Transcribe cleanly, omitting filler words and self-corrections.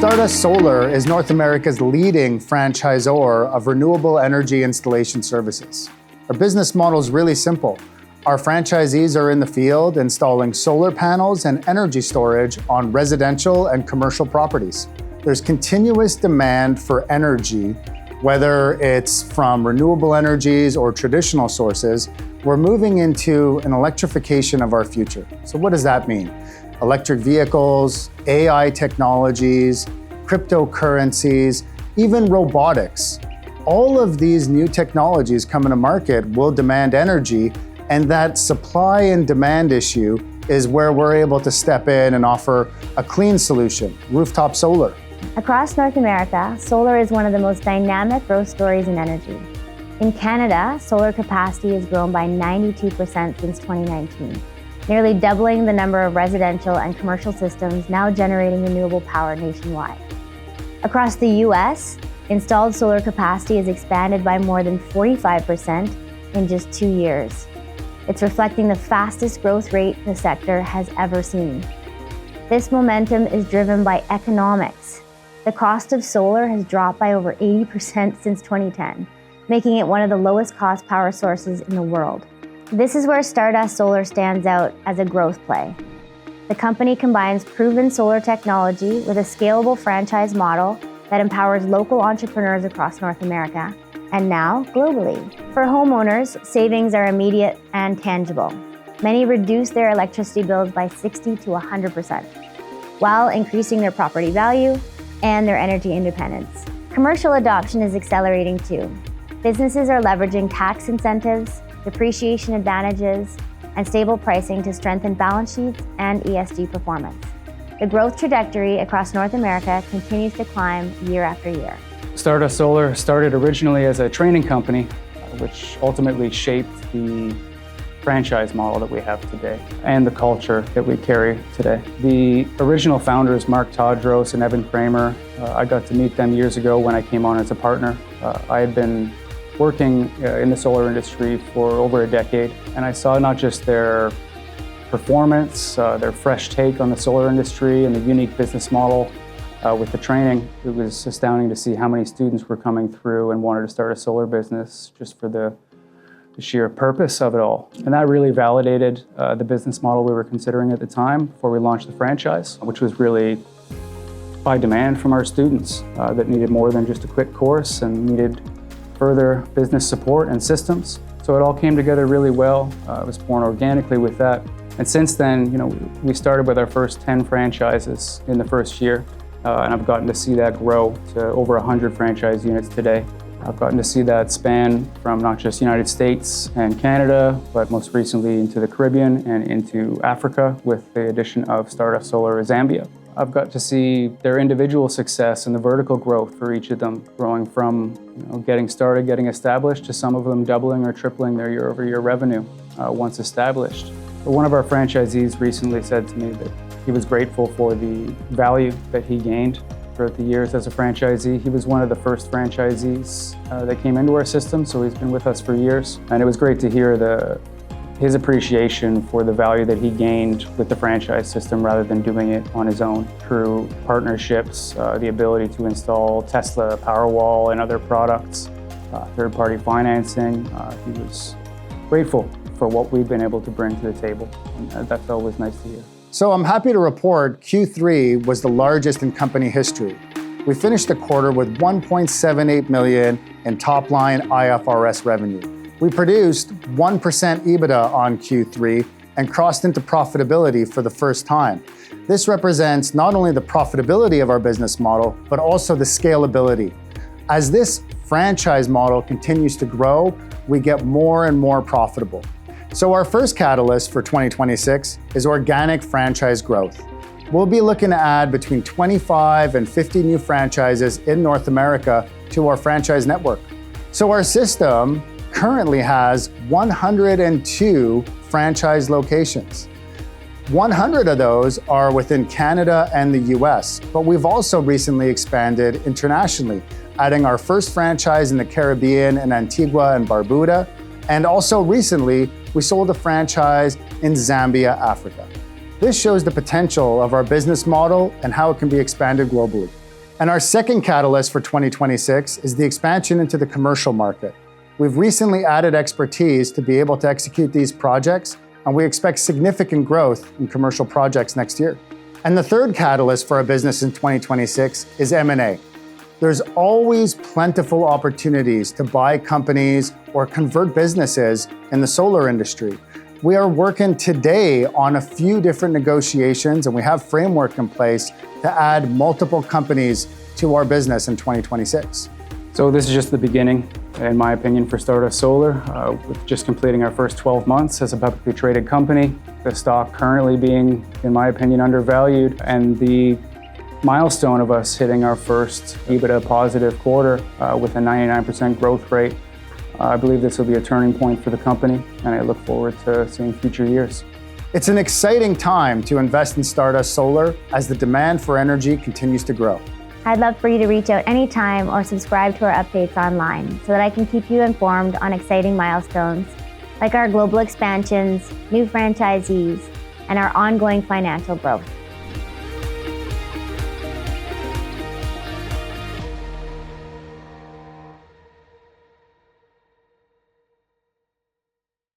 Stardust Solar is North America's leading franchisor of renewable energy installation services. Our business model is really simple. Our franchisees are in the field installing solar panels and energy storage on residential and commercial properties. There's continuous demand for energy, whether it's from renewable energies or traditional sources. We're moving into an electrification of our future. So what does that mean? Electric vehicles, AI technologies, cryptocurrencies, even robotics. All of these new technologies coming to market will demand energy, and that supply and demand issue is where we're able to step in and offer a clean solution, rooftop solar. Across North America, solar is one of the most dynamic growth stories in energy. In Canada, solar capacity has grown by 92% since 2019. Nearly doubling the number of residential and commercial systems now generating renewable power nationwide. Across the US, installed solar capacity has expanded by more than 45% in just 2 years. It's reflecting the fastest growth rate the sector has ever seen. This momentum is driven by economics. The cost of solar has dropped by over 80% since 2010, making it one of the lowest cost power sources in the world. This is where Stardust Solar stands out as a growth play. The company combines proven solar technology with a scalable franchise model that empowers local entrepreneurs across North America, and now globally. For homeowners, savings are immediate and tangible. Many reduce their electricity bills by 60 to 100%, while increasing their property value and their energy independence. Commercial adoption is accelerating too. Businesses are leveraging tax incentives, depreciation advantages, and stable pricing to strengthen balance sheets and ESG performance. The growth trajectory across North America continues to climb year after year. Stardust Solar started originally as a training company, which ultimately shaped the franchise model that we have today and the culture that we carry today. The original founders, Mark Todros and Evan Kramer, I got to meet them years ago when I came on as a partner. I had been working in the solar industry for over a decade, and I saw not just their performance, their fresh take on the solar industry and the unique business model with the training. It was astounding to see how many students were coming through and wanted to start a solar business just for the sheer purpose of it all. And that really validated the business model we were considering at the time before we launched the franchise, which was really by demand from our students that needed more than just a quick course and needed further business support and systems. So it all came together really well. It was born organically with that. And since then, we started with our first 10 franchises in the first year. And I've gotten to see that grow to over 100 franchise units today. I've gotten to see that span from not just United States and Canada, but most recently into the Caribbean and into Africa with the addition of Stardust Solar Zambia. I've got to see their individual success and the vertical growth for each of them, growing from getting started, getting established, to some of them doubling or tripling their year-over-year revenue once established. But one of our franchisees recently said to me that he was grateful for the value that he gained throughout the years as a franchisee. He was one of the first franchisees that came into our system, so he's been with us for years. And it was great to hear his appreciation for the value that he gained with the franchise system rather than doing it on his own through partnerships, the ability to install Tesla Powerwall and other products, third-party financing. He was grateful for what we've been able to bring to the table, and that's always nice to hear. So I'm happy to report Q3 was the largest in company history. We finished the quarter with $1.78 million in top-line IFRS revenue. We produced 1% EBITDA on Q3 and crossed into profitability for the first time. This represents not only the profitability of our business model, but also the scalability. As this franchise model continues to grow, we get more and more profitable. So our first catalyst for 2026 is organic franchise growth. We'll be looking to add between 25 and 50 new franchises in North America to our franchise network. So our system currently has 102 franchise locations. 100 of those are within Canada and the US, but we've also recently expanded internationally, adding our first franchise in the Caribbean in Antigua and Barbuda, and also recently we sold a franchise in Zambia, Africa. This shows the potential of our business model and how it can be expanded globally. And our second catalyst for 2026 is the expansion into the commercial market. We've recently added expertise to be able to execute these projects, and we expect significant growth in commercial projects next year. And the third catalyst for our business in 2026 is M&A. There's always plentiful opportunities to buy companies or convert businesses in the solar industry. We are working today on a few different negotiations, and we have framework in place to add multiple companies to our business in 2026. So this is just the beginning, in my opinion, for Stardust Solar. With just completing our first 12 months as a publicly traded company, the stock currently being, in my opinion, undervalued, and the milestone of us hitting our first EBITDA positive quarter with a 99% growth rate. I believe this will be a turning point for the company, and I look forward to seeing future years. It's an exciting time to invest in Stardust Solar as the demand for energy continues to grow. I'd love for you to reach out anytime or subscribe to our updates online so that I can keep you informed on exciting milestones like our global expansions, new franchisees, and our ongoing financial growth.